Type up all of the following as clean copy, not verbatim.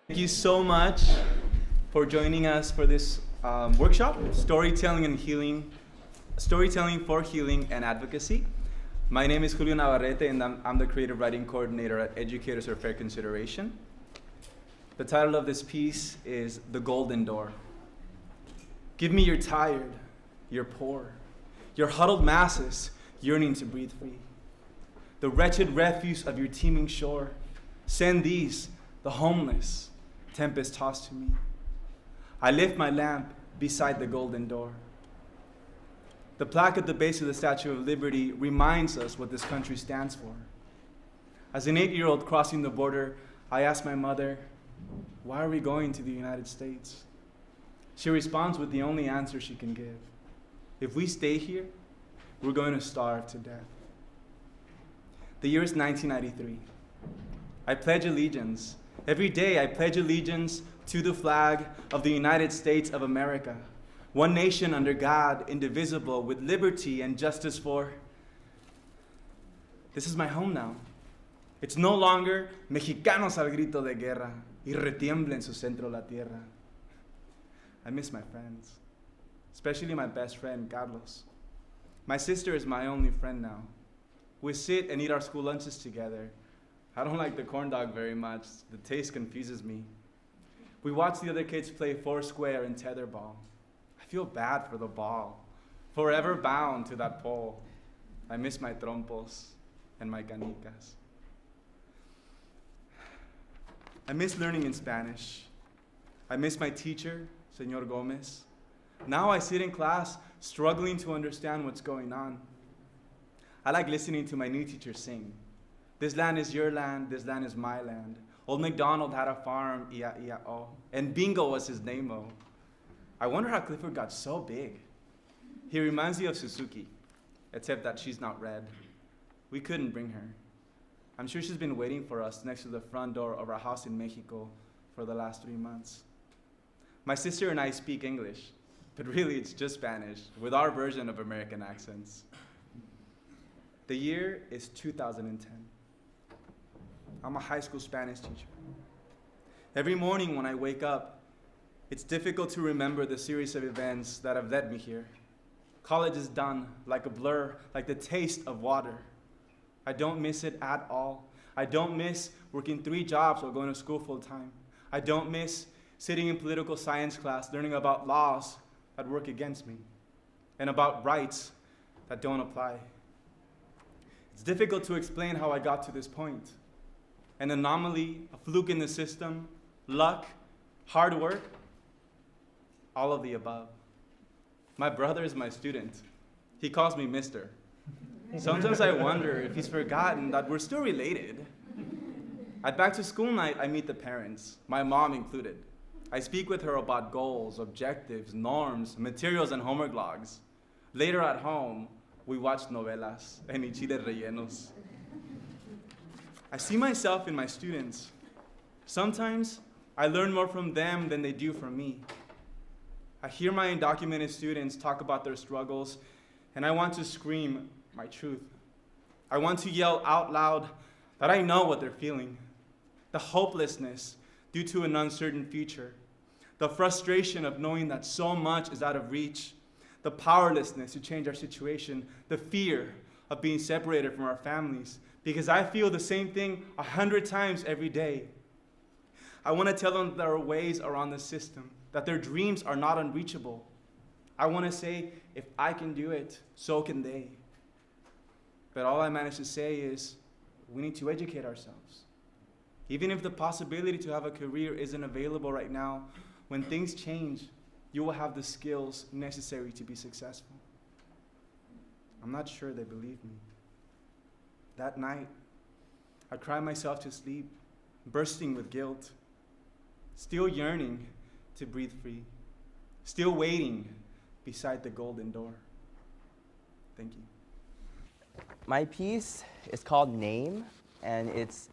Thank you so much for joining us for this workshop, Storytelling for Healing and Advocacy. My name is Julio Navarrete, and I'm the Creative Writing Coordinator at Educators for Fair Consideration. The title of this piece is The Golden Door. Give me your tired, your poor, your huddled masses yearning to breathe free. The wretched refuse of your teeming shore. Send these, the homeless, tempest tossed to me. I lift my lamp beside the golden door. The plaque at the base of the Statue of Liberty reminds us what this country stands for. As an 8-year-old crossing the border, I asked my mother, "Why are we going to the United States?" She responds with the only answer she can give. If we stay here, we're going to starve to death. The year is 1993. I pledge allegiance. Every day I pledge allegiance to the flag of the United States of America, one nation under God, indivisible, with liberty and justice for. This is my home now. It's no longer mexicanos al grito de guerra y retiembla en su centro la tierra. I miss my friends, especially my best friend, Carlos. My sister is my only friend now. We sit and eat our school lunches together. I don't like the corn dog very much. The taste confuses me. We watch the other kids play foursquare and tetherball. I feel bad for the ball, forever bound to that pole. I miss my trompos and my canicas. I miss learning in Spanish. I miss my teacher, Señor Gomez. Now I sit in class struggling to understand what's going on. I like listening to my new teacher sing. This land is your land, this land is my land. Old MacDonald had a farm, E4FC, and Bingo was his name-o. I wonder how Clifford got so big. He reminds me of Suzuki, except that she's not red. We couldn't bring her. I'm sure she's been waiting for us next to the front door of our house in Mexico for the last 3 months. My sister and I speak English, but really it's just Spanish, with our version of American accents. The year is 2010. I'm a high school Spanish teacher. Every morning when I wake up, it's difficult to remember the series of events that have led me here. College is done, like a blur, like the taste of water. I don't miss it at all. I don't miss working 3 jobs while going to school full time. I don't miss sitting in political science class learning about laws that work against me and about rights that don't apply. It's difficult to explain how I got to this point. An anomaly, a fluke in the system, luck, hard work, all of the above. My brother is my student. He calls me Mister. Sometimes I wonder if he's forgotten that we're still related. At back to school night, I meet the parents, my mom included. I speak with her about goals, objectives, norms, materials, and homework logs. Later at home, we watch novelas and chiles rellenos. I see myself in my students. Sometimes I learn more from them than they do from me. I hear my undocumented students talk about their struggles, and I want to scream my truth. I want to yell out loud that I know what they're feeling. The hopelessness due to an uncertain future. The frustration of knowing that so much is out of reach. The powerlessness to change our situation. The fear of being separated from our families. Because I feel the same thing 100 times every day. I want to tell them there are ways around the system, that their dreams are not unreachable. I want to say, if I can do it, so can they. But all I manage to say is, we need to educate ourselves. Even if the possibility to have a career isn't available right now, when things change, you will have the skills necessary to be successful. I'm not sure they believe me. That night, I cried myself to sleep, bursting with guilt, still yearning to breathe free, still waiting beside the golden door. Thank you. My piece is called Name, and it's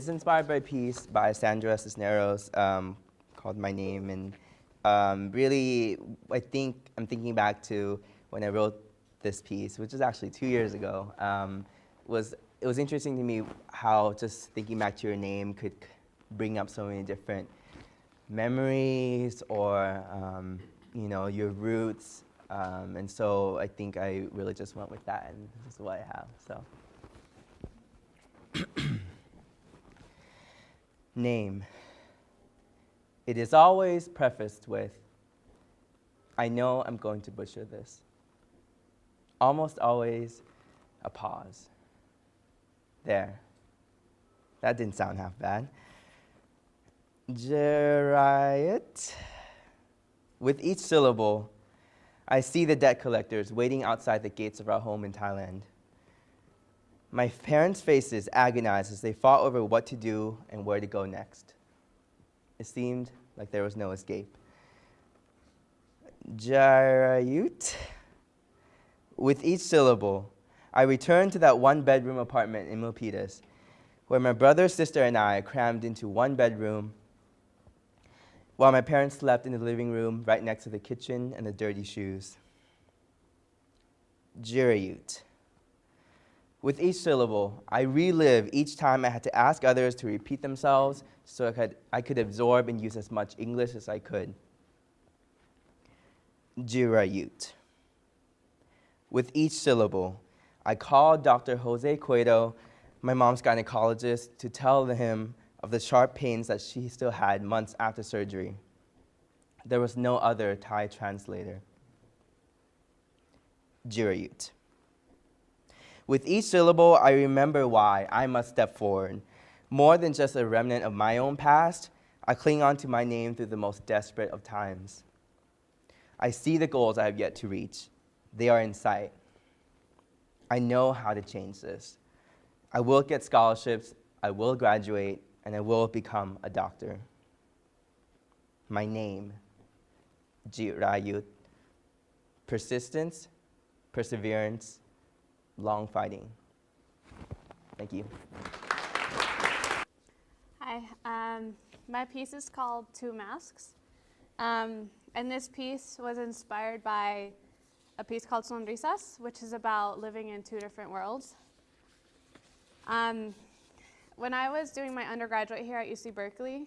inspired by a piece by Sandra Cisneros called My Name. And really, I'm thinking back to when I wrote this piece, which is actually 2 years ago. It was interesting to me how just thinking back to your name could bring up so many different memories or your roots. And so I think I really just went with that, and this is what I have. So, name. It is always prefaced with, I know I'm going to butcher this. Almost always a pause. There. That didn't sound half bad. Jarayat. With each syllable, I see the debt collectors waiting outside the gates of our home in Thailand. My parents' faces agonized as they fought over what to do and where to go next. It seemed like there was no escape. Jarayut. With each syllable, I returned to that one-bedroom apartment in Milpitas, where my brother, sister, and I crammed into one bedroom, while my parents slept in the living room right next to the kitchen and the dirty shoes. Jirayut. With each syllable, I relive each time I had to ask others to repeat themselves so I could absorb and use as much English as I could. Jirayut. With each syllable, I called Dr. Jose Cueto, my mom's gynecologist, to tell him of the sharp pains that she still had months after surgery. There was no other Thai translator. Jirayut. With each syllable, I remember why I must step forward. More than just a remnant of my own past, I cling on to my name through the most desperate of times. I see the goals I have yet to reach. They are in sight. I know how to change this. I will get scholarships, I will graduate, and I will become a doctor. My name, Jirayut. Persistence, perseverance, long fighting. Thank you. Hi, my piece is called Two Masks. And this piece was inspired by a piece called Sonrisas, which is about living in two different worlds. When I was doing my undergraduate here at UC Berkeley,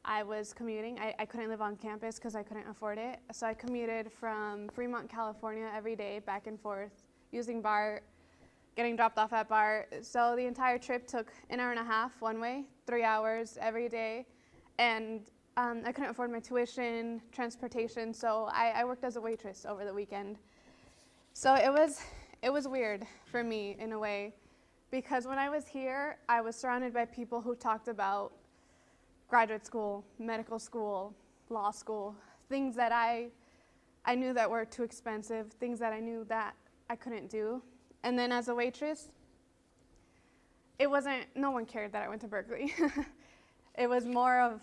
I was commuting. I couldn't live on campus because I couldn't afford it. So I commuted from Fremont, California every day back and forth using BART, getting dropped off at BART. So the entire trip took an hour and a half one way, 3 hours every day. And I couldn't afford my tuition, transportation, so I worked as a waitress over the weekend. So it was weird for me in a way, because when I was here, I was surrounded by people who talked about graduate school, medical school, law school, things that I knew that were too expensive, things that I knew that I couldn't do. And then as a waitress, no one cared that I went to Berkeley. It was more of,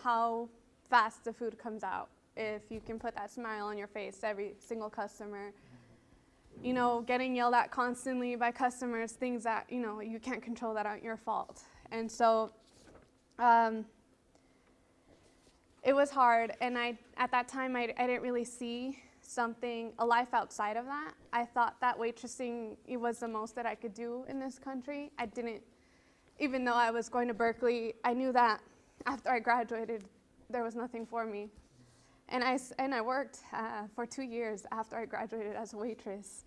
how fast the food comes out. If you can put that smile on your face, every single customer. Getting yelled at constantly by customers, things that, you can't control that aren't your fault. And so it was hard, and at that time, I didn't really see a life outside of that. I thought that waitressing, it was the most that I could do in this country. I didn't, even though I was going to Berkeley, I knew that after I graduated, there was nothing for me. And I worked for 2 years after I graduated as a waitress,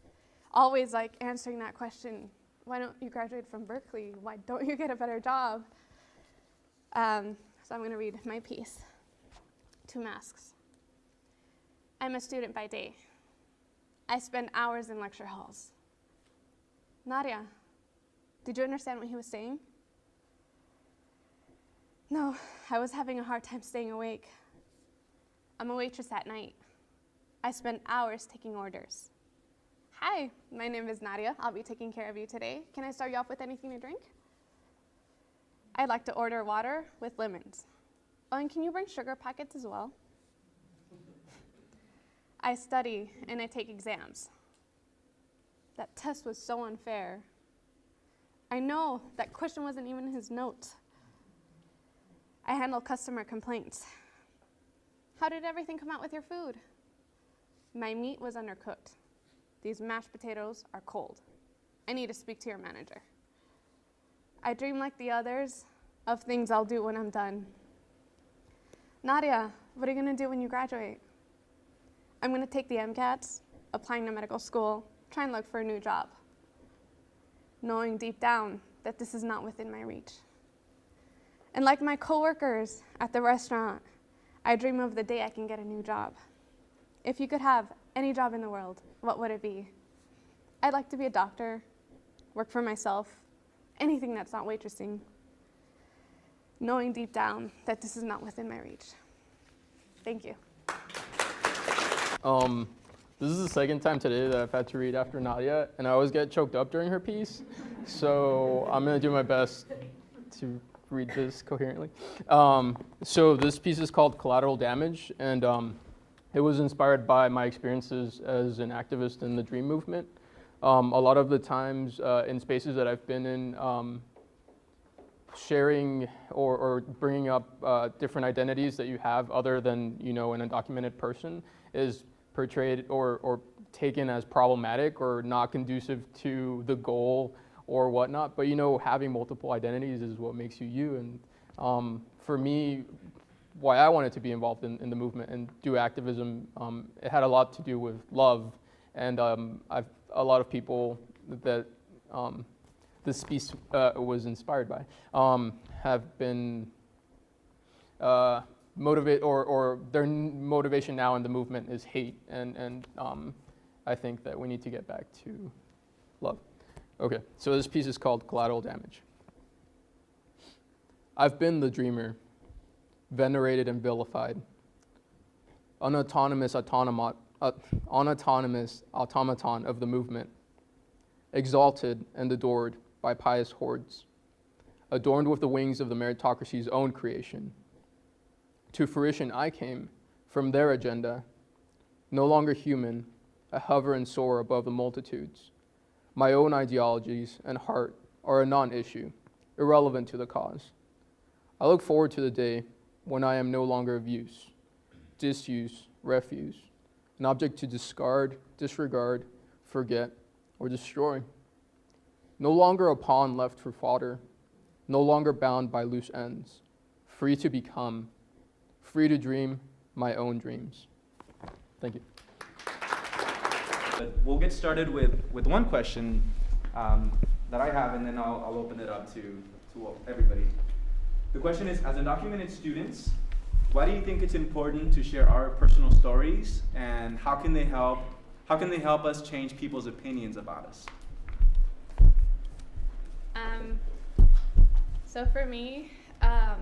always answering that question, why don't you graduate from Berkeley? Why don't you get a better job? So I'm going to read my piece, Two Masks. I'm a student by day. I spend hours in lecture halls. Nadia, did you understand what he was saying? No, I was having a hard time staying awake. I'm a waitress at night. I spend hours taking orders. Hi, my name is Nadia. I'll be taking care of you today. Can I start you off with anything to drink? I'd like to order water with lemons. Oh, and can you bring sugar packets as well? I study and I take exams. That test was so unfair. I know that question wasn't even in his notes. I handle customer complaints. How did everything come out with your food? My meat was undercooked. These mashed potatoes are cold. I need to speak to your manager. I dream like the others. of things I'll do when I'm done. Nadia, what are you going to do when you graduate? I'm going to take the MCATs, applying to medical school, try and look for a new job, knowing deep down that this is not within my reach. And like my coworkers at the restaurant, I dream of the day I can get a new job. If you could have any job in the world, what would it be? I'd like to be a doctor, work for myself, anything that's not waitressing, knowing deep down that this is not within my reach. Thank you. This is the second time today that I've had to read after Nadia, and I always get choked up during her piece, so I'm going to do my best to read this coherently. So this piece is called Collateral Damage, and it was inspired by my experiences as an activist in the DREAM movement. A lot of the times in spaces that I've been in, sharing or bringing up different identities that you have other than, an undocumented person is portrayed or taken as problematic or not conducive to the goal or whatnot. But having multiple identities is what makes you you. And for me, why I wanted to be involved in the movement and do activism, it had a lot to do with love. And a lot of people that this piece was inspired by have been motivate or their motivation now in the movement is hate, and I think that we need to get back to love. Okay, so this piece is called Collateral Damage. I've been the dreamer, venerated and vilified, unautonomous automaton of the movement, exalted and adored by pious hordes, adorned with the wings of the meritocracy's own creation. To fruition I came from their agenda, no longer human, I hover and soar above the multitudes. My own ideologies and heart are a non-issue, irrelevant to the cause. I look forward to the day when I am no longer of use, disuse, refuse, an object to discard, disregard, forget, or destroy. No longer a pawn left for fodder, no longer bound by loose ends, free to become, free to dream my own dreams. Thank you. But we'll get started with one question that I have, and then I'll open it up to everybody. The question is, as undocumented students, why do you think it's important to share our personal stories, and how can they help us change people's opinions about us? So for me, well,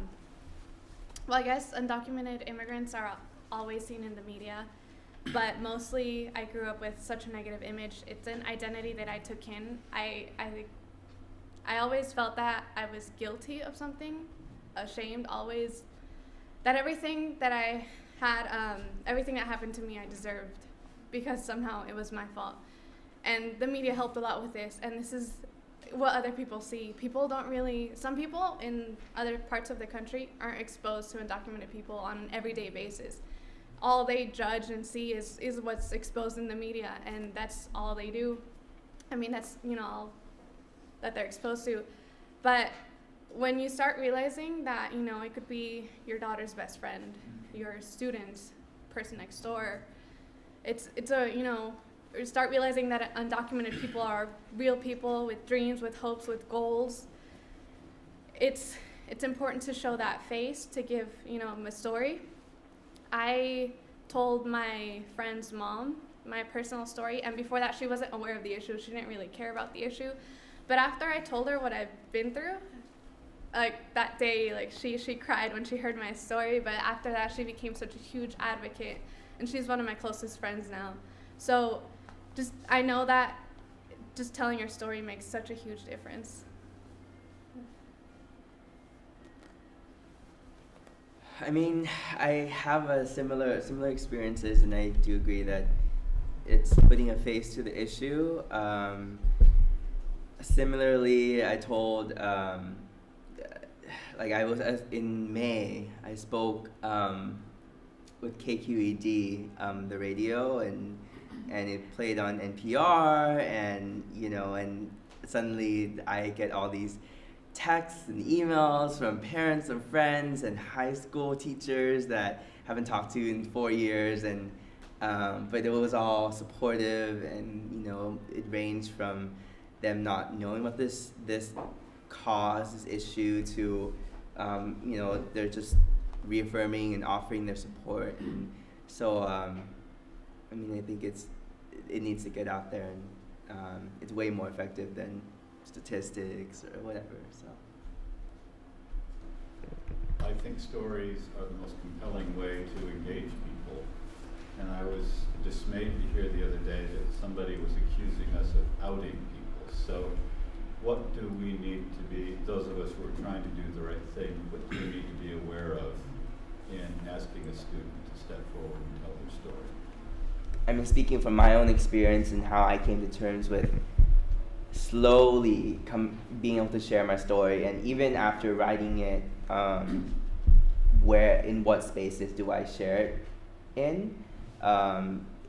I guess undocumented immigrants are always seen in the media, but mostly I grew up with such a negative image. It's an identity that I took in. I always felt that I was guilty of something, ashamed always, that everything that I had, everything that happened to me I deserved, because somehow it was my fault. And the media helped a lot with this, and this is what other people see. Some people in other parts of the country aren't exposed to undocumented people on an everyday basis. All they judge and see is what's exposed in the media, and that's all they do. I mean, that's, all that they're exposed to. But when you start realizing that, it could be your daughter's best friend, your student, person next door, you start realizing that undocumented people are real people with dreams, with hopes, with goals. It's important to show that face, to give, a story. I told my friend's mom my personal story, and before that she wasn't aware of the issue. She didn't really care about the issue. But after I told her what I've been through, like that day, like she cried when she heard my story, but after that she became such a huge advocate, and she's one of my closest friends now. So I know that just telling your story makes such a huge difference. I mean, I have a similar experiences, and I do agree that it's putting a face to the issue. Similarly, I told, in May, I spoke with KQED, the radio, and it played on NPR, and and suddenly I get all these texts and emails from parents and friends and high school teachers that haven't talked to in 4 years, and but it was all supportive, and you know, it ranged from them not knowing about this cause, this issue, to you know, they're just reaffirming and offering their support. And so I mean, I think it needs to get out there, and it's way more effective than statistics or whatever. So I think stories are the most compelling way to engage people. And I was dismayed to hear the other day that somebody was accusing us of outing people. So what do we need to be, those of us who are trying to do the right thing, what do we need to be aware of in asking a student to step forward and tell their story? I mean, speaking from my own experience and how I came to terms with slowly being able to share my story, and even after writing it, in what spaces do I share it in?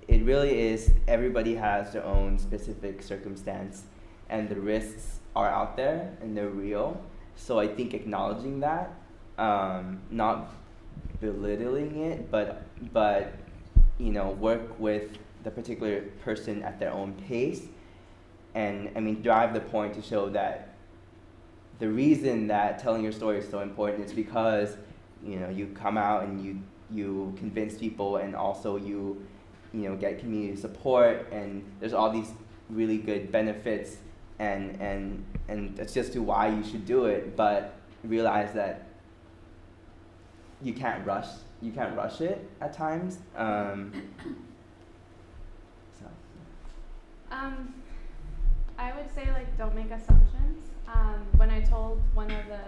It really is, everybody has their own specific circumstance, and the risks are out there and they're real. So I think acknowledging that, not belittling it, but you know, work with the particular person at their own pace, and I mean, drive the point to show that the reason that telling your story is so important is because, you know, you come out and you convince people, and also you know, get community support, and there's all these really good benefits, and that's just to why you should do it. But realize that you can't rush it at times. I would say, like, don't make assumptions. When I told one of the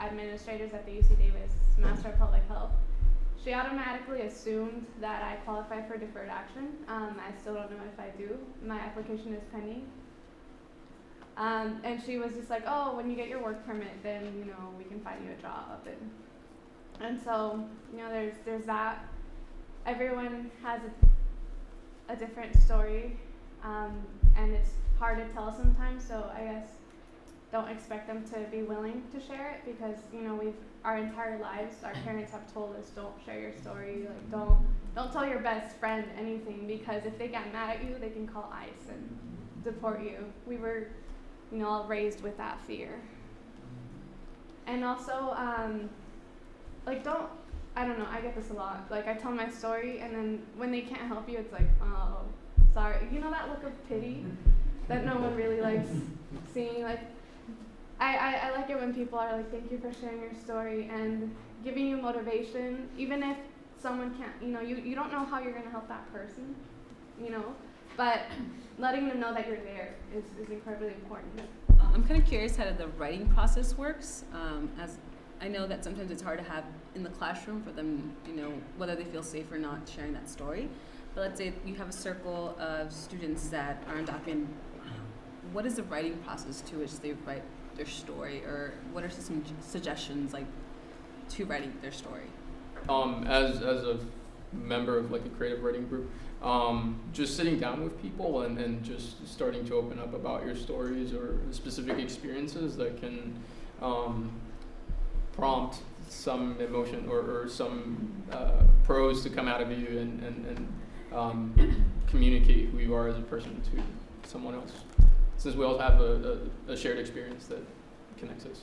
administrators at the UC Davis Master of Public Health, she automatically assumed that I qualify for deferred action. I still don't know if I do. My application is pending. And she was just like, oh, when you get your work permit, then, you know, we can find you a job. And so, you know, there's that. Everyone has a different story, and it's hard to tell sometimes, so I guess don't expect them to be willing to share it, because, you know, our entire lives, our parents have told us, don't share your story, like, don't tell your best friend anything, because if they get mad at you, they can call ICE and deport you. We were, you know, all raised with that fear. And also, like, I don't know, I get this a lot. Like, I tell my story, and then when they can't help you, it's like, oh, sorry. You know that look of pity that no one really likes seeing? Like, I like it when people are like, thank you for sharing your story, and giving you motivation, even if someone can't, you know, you don't know how you're going to help that person, you know, but letting them know that you're there is incredibly important. I'm kind of curious how the writing process works, as I know that sometimes it's hard to have in the classroom for them, you know, whether they feel safe or not sharing that story. But let's say you have a circle of students that are undocumented. What is the writing process to which they write their story, or what are some suggestions, like, to writing their story? As a member of, like, a creative writing group, just sitting down with people and just starting to open up about your stories or specific experiences that can prompt some emotion or some prose to come out of you, and communicate who you are as a person to someone else, since we all have a shared experience that connects us.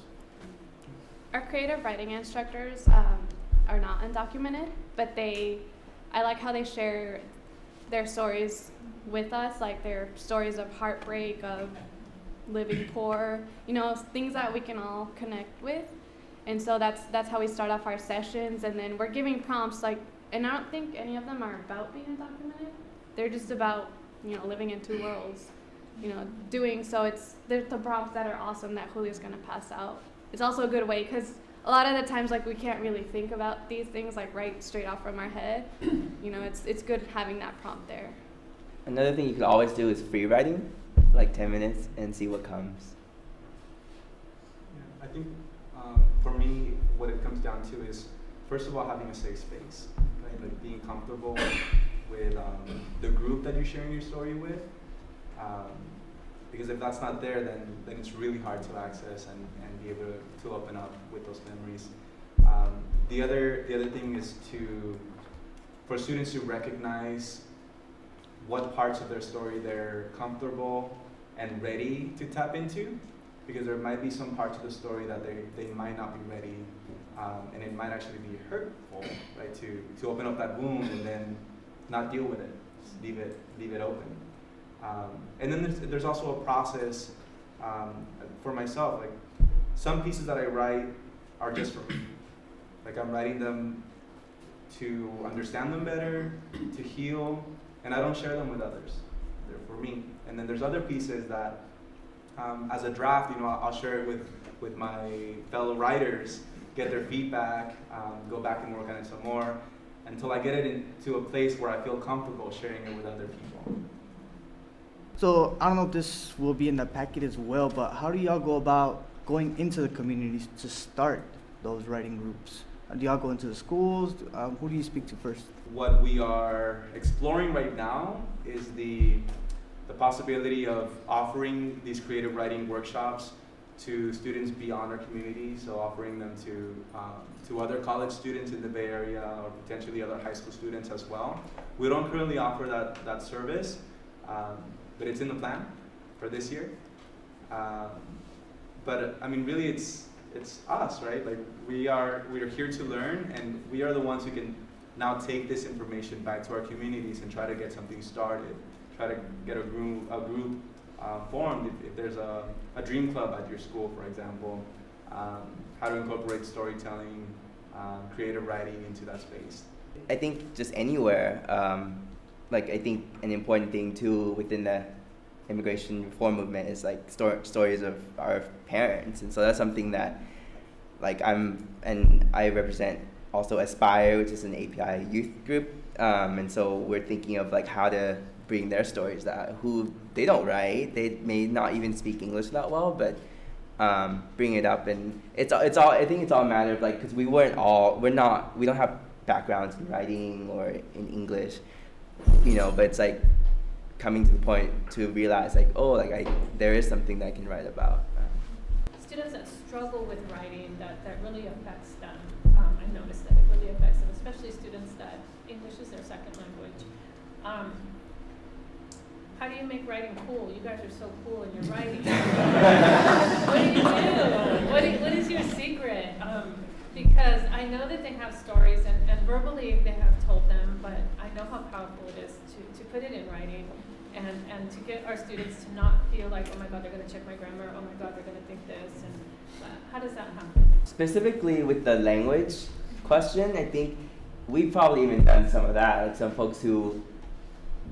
Our creative writing instructors are not undocumented, but I like how they share their stories with us, like their stories of heartbreak, of living poor, you know, things that we can all connect with. And so that's how we start off our sessions, and then we're giving prompts, like, and I don't think any of them are about being undocumented. They're just about, you know, living in two worlds, you know, there's the prompts that are awesome that Julio's gonna pass out. It's also a good way, because a lot of the times, like, we can't really think about these things, like, right straight off from our head. You know, it's good having that prompt there. Another thing you could always do is free writing, like 10 minutes, and see what comes. Yeah, I think for me, what it comes down to is, first of all, having a safe space, right? Like, being comfortable with the group that you're sharing your story with. Because if that's not there, then it's really hard to access and be able to open up with those memories. The other thing is for students to recognize what parts of their story they're comfortable and ready to tap into, because there might be some parts of the story that they might not be ready, and it might actually be hurtful, right? To open up that wound and then not deal with it, just leave it open. And then there's also a process for myself. Like, some pieces that I write are just for me. Like, I'm writing them to understand them better, to heal, and I don't share them with others. They're for me. And then there's other pieces that, as a draft, I'll share it with my fellow writers, get their feedback, go back and work on it some more, until I get it into a place where I feel comfortable sharing it with other people. So I don't know if this will be in the packet as well, but how do y'all go about going into the communities to start those writing groups? Do y'all go into the schools? Who do you speak to first? What we are exploring right now is the possibility of offering these creative writing workshops to students beyond our community, so offering them to other college students in the Bay Area, or potentially other high school students as well. We don't currently offer that service, but it's in the plan for this year. But I mean, really, it's us, right? Like, we are here to learn, and we are the ones who can now take this information back to our communities and try to get something started, try to get a group formed. If there's a dream club at your school, for example, how to incorporate storytelling, creative writing into that space. I think just anywhere. I think an important thing too within the immigration reform movement is like stories of our parents, and so that's something that I represent also Aspire, which is an API youth group, and so we're thinking of like how to bring their stories out. Who they don't write, they may not even speak English that well, but bring it up, and it's all. I think it's all a matter of like, because we don't have backgrounds in writing or in English, but it's like coming to the point to realize like, there is something that I can write about. Students that struggle with writing, that really affects them. I noticed that it really affects them, especially students that English is their second language. How do you make writing cool? You guys are so cool in your writing. What do you do? What is your secret? Because I know that they have stories, and verbally they have told them, but I know how powerful it is to put it in writing, and to get our students to not feel like, oh my God, they're going to check my grammar, oh my God, they're going to think this, and how does that happen? Specifically with the language question, I think we've probably even done some of that, like some folks who,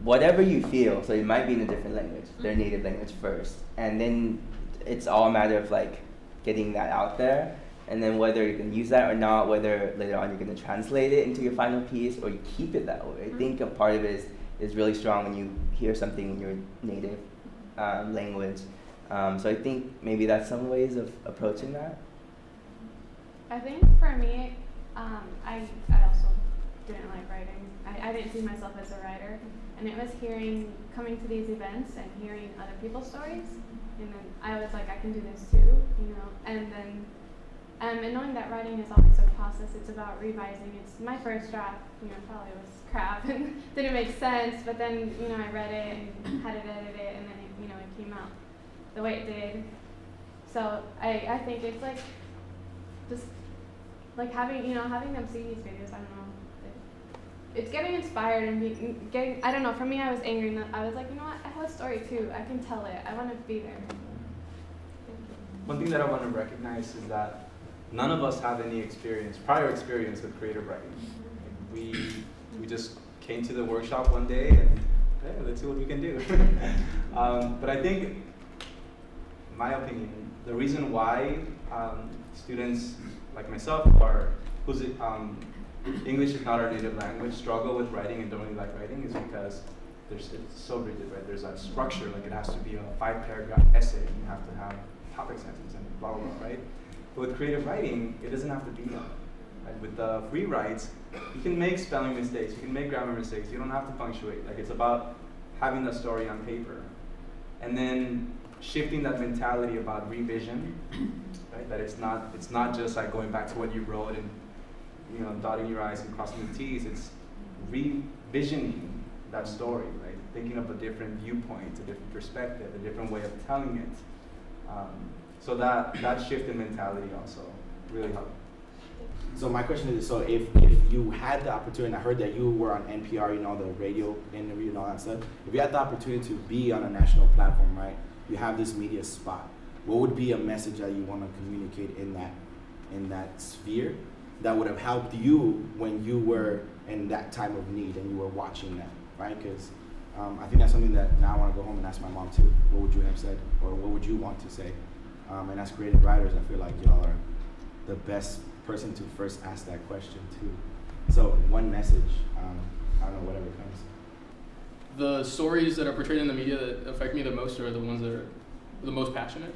whatever you feel, so it might be in a different language, their native language first, and then it's all a matter of like getting that out there, and then whether you can use that or not, whether later on you're going to translate it into your final piece or you keep it that way. I think a part of it is really strong when you hear something in your native language. So I think maybe that's some ways of approaching that. I think for me, I also didn't like writing. I didn't see myself as a writer, and it was coming to these events and hearing other people's stories, and then I was like, I can do this too, and then and knowing that writing is always a process. It's about revising. It's my first draft, probably was crap and didn't make sense, but then I read it and had it edited, and then it came out the way it did. So I think it's like just like having them see these videos. I don't know. It's getting inspired and getting. I don't know. For me, I was angry, and I was like, what? I have a story too. I can tell it. I want to be there. One thing that I want to recognize is that none of us have any prior experience with creative writing. We just came to the workshop one day and hey, let's see what we can do. But I think, in my opinion, the reason why students like myself whose English is not our native language struggle with writing and don't really like writing is because it's so rigid, right? There's that structure, like it has to be a 5-paragraph essay, and you have to have topic sentence and blah, blah, blah, right? But with creative writing, it doesn't have to be that. Right? With the free writes, you can make spelling mistakes, you can make grammar mistakes, you don't have to punctuate. Like, it's about having the story on paper. And then shifting that mentality about revision, right? That it's not just like going back to what you wrote and, you know, dotting your I's and crossing the T's. It's revisioning that story, right? Thinking of a different viewpoint, a different perspective, a different way of telling it. So that shift in mentality also really helped. So my question is, so if you had the opportunity, and I heard that you were on NPR, you know, the radio interview and all that stuff. If you had the opportunity to be on a national platform, right? You have this media spot. What would be a message that you want to communicate in that sphere that would have helped you when you were in that time of need and you were watching that, right? Because I think that's something that now I want to go home and ask my mom too. What would you have said, or what would you want to say? And as creative writers, I feel like y'all are the best person to first ask that question too. So one message, I don't know, whatever comes. The stories that are portrayed in the media that affect me the most are the ones that are the most passionate.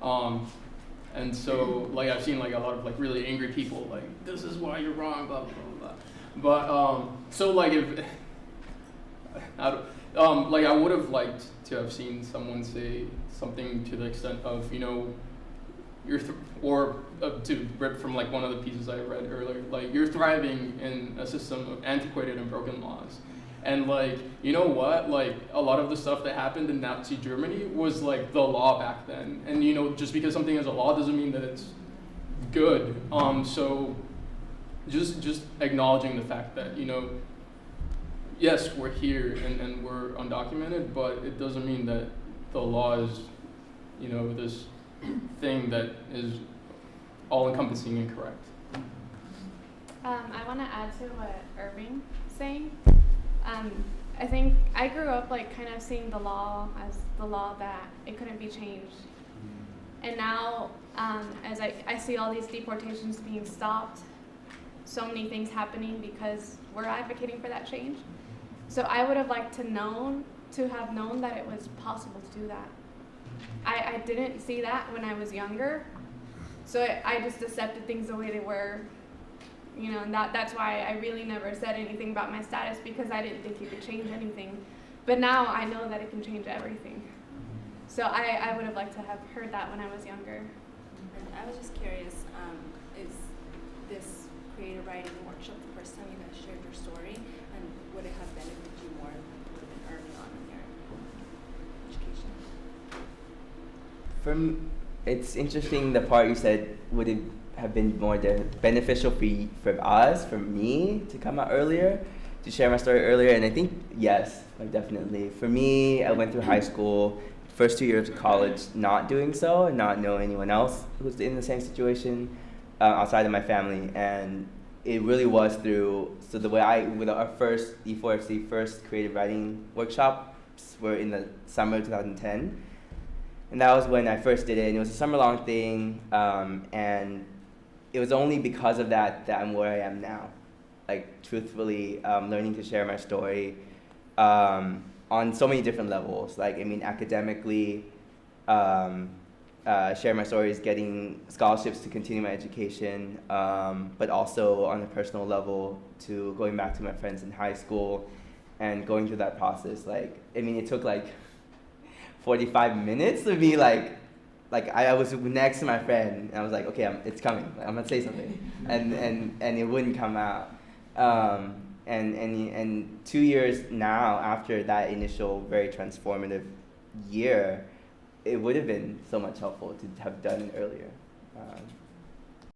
And so, like, I've seen like a lot of like really angry people, like, this is why you're wrong, blah blah blah blah. But so like if like I would have liked to have seen someone say something to the extent of, you know, to rip from like one of the pieces I read earlier, like, you're thriving in a system of antiquated and broken laws. And like, you know what, like a lot of the stuff that happened in Nazi Germany was like the law back then. And you know, just because something is a law doesn't mean that it's good. So just acknowledging the fact that, you know, yes, we're here and we're undocumented, but it doesn't mean that the law is, you know, this thing that is all-encompassing and correct. I want to add to what Irving was saying. I think I grew up like kind of seeing the law as the law that it couldn't be changed. And now, as I see all these deportations being stopped, so many things happening because we're advocating for that change. So I would have liked to have known that it was possible to do that. I didn't see that when I was younger, so I just accepted things the way they were, you know, and that's why I really never said anything about my status, because I didn't think it could change anything. But now I know that it can change everything. So I would have liked to have heard that when I was younger. And I was just curious, is this creative writing workshop the first time you guys shared your story, and would it have benefited you more than it would have been early on in your education? It's interesting the part you said, would it have been more beneficial for me to come out earlier, to share my story earlier? And I think yes, like definitely. For me, I went through high school, first 2 years of college, not doing so and not knowing anyone else who's in the same situation outside of my family. And it really was through, so the way with our first E4FC first creative writing workshops were in the summer of 2010. And that was when I first did it, and it was a summer-long thing, and it was only because of that I'm where I am now. Like, truthfully, learning to share my story on so many different levels. Like, I mean, academically, share my stories, getting scholarships to continue my education, but also on a personal level, to going back to my friends in high school and going through that process. Like, I mean, it took like 45 minutes to be like I was next to my friend and I was like, okay, it's coming. I'm gonna say something, and it wouldn't come out. And 2 years now after that initial very transformative year, it would have been so much helpful to have done it earlier.